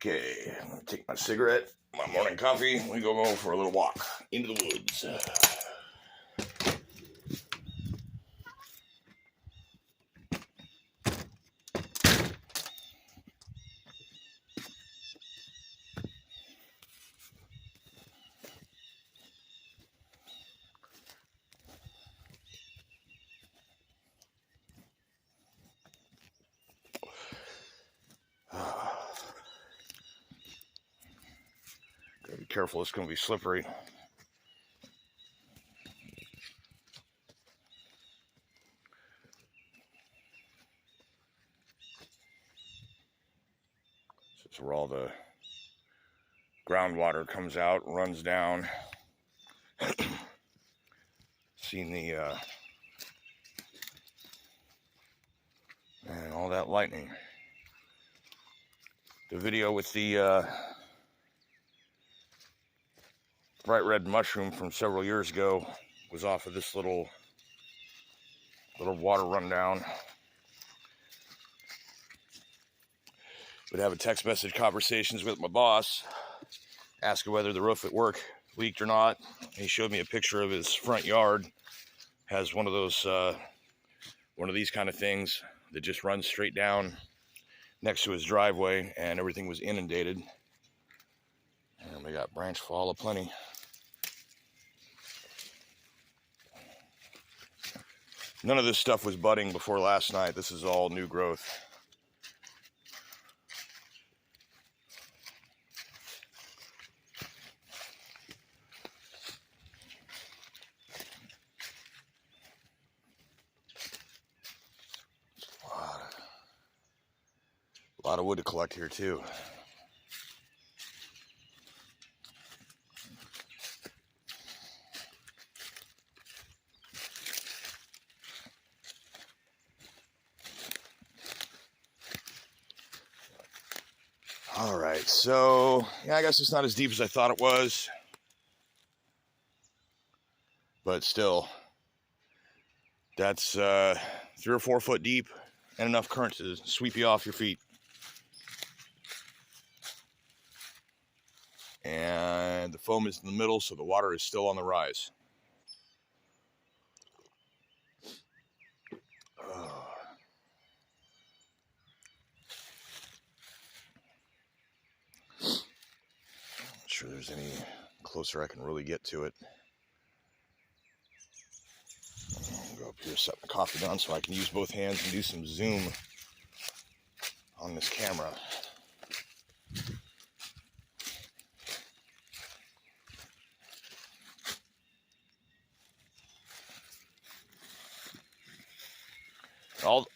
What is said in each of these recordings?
Okay, I'm gonna take my cigarette, my morning coffee. We go for a little walk into the woods. Gotta be careful, it's gonna be slippery. This is where all the groundwater comes out, runs down. Seen the and all that lightning. The video with the bright red mushroom from several years ago was off of this little water rundown. Would have a text message conversations with my boss, asking whether the roof at work leaked or not. He showed me a picture of his front yard. Has one of those, one of these kind of things that just runs straight down next to his driveway, and everything was inundated. And we got branch fall aplenty. None of this stuff was budding before last night. This is all new growth. A lot of wood to collect here too. All right, so yeah, I guess it's not as deep as I thought it was, but still, that's 3 or 4 foot deep and enough current to sweep you off your feet. And the foam is in the middle, so the water is still on the rise. Not sure there's any closer I can really get to it. I'll go up here, set my coffee down so I can use both hands and do some zoom on this camera.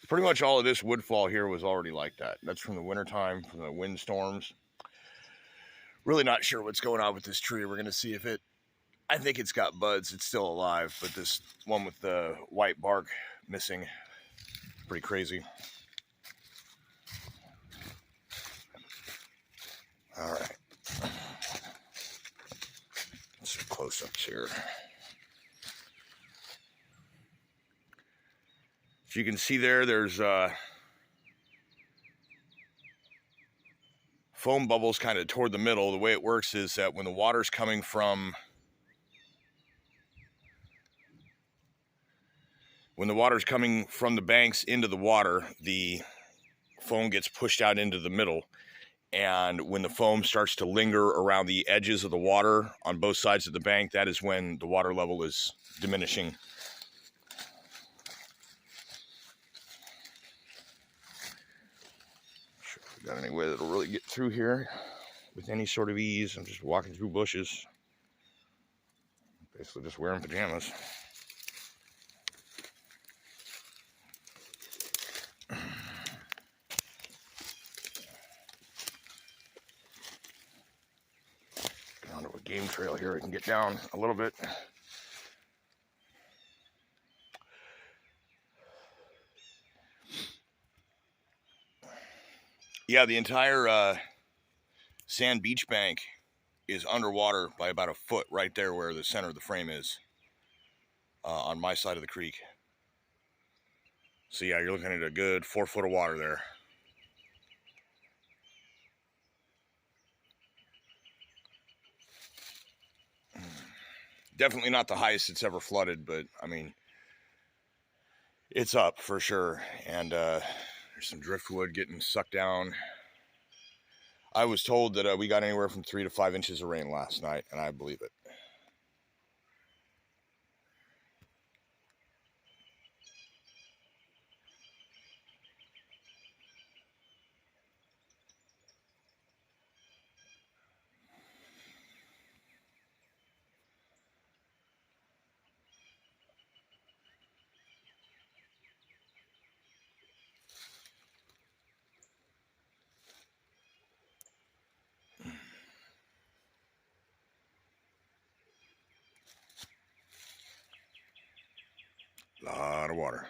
Pretty much all of this woodfall here was already like that. That's from the wintertime, from the windstorms. Really not sure what's going on with this tree. We're going to see if I think it's got buds. It's still alive, but this one with the white bark missing, pretty crazy. All right. Some close-ups here. As you can see there's foam bubbles kind of toward the middle. The way it works is that when the water's coming from the banks into the water, the foam gets pushed out into the middle. And when the foam starts to linger around the edges of the water on both sides of the bank, that is when the water level is diminishing. Not sure if we got any way that'll really get through here with any sort of ease. I'm just walking through bushes. Basically just wearing pajamas. Onto a game trail here. I can get down a little bit. Yeah, the entire sand beach bank is underwater by about a foot right there where the center of the frame is on my side of the creek. So yeah, you're looking at a good 4 foot of water there. Definitely not the highest it's ever flooded, but I mean, it's up for sure. And there's some driftwood getting sucked down. I was told that we got anywhere from 3 to 5 inches of rain last night, and I believe it. A lot of water.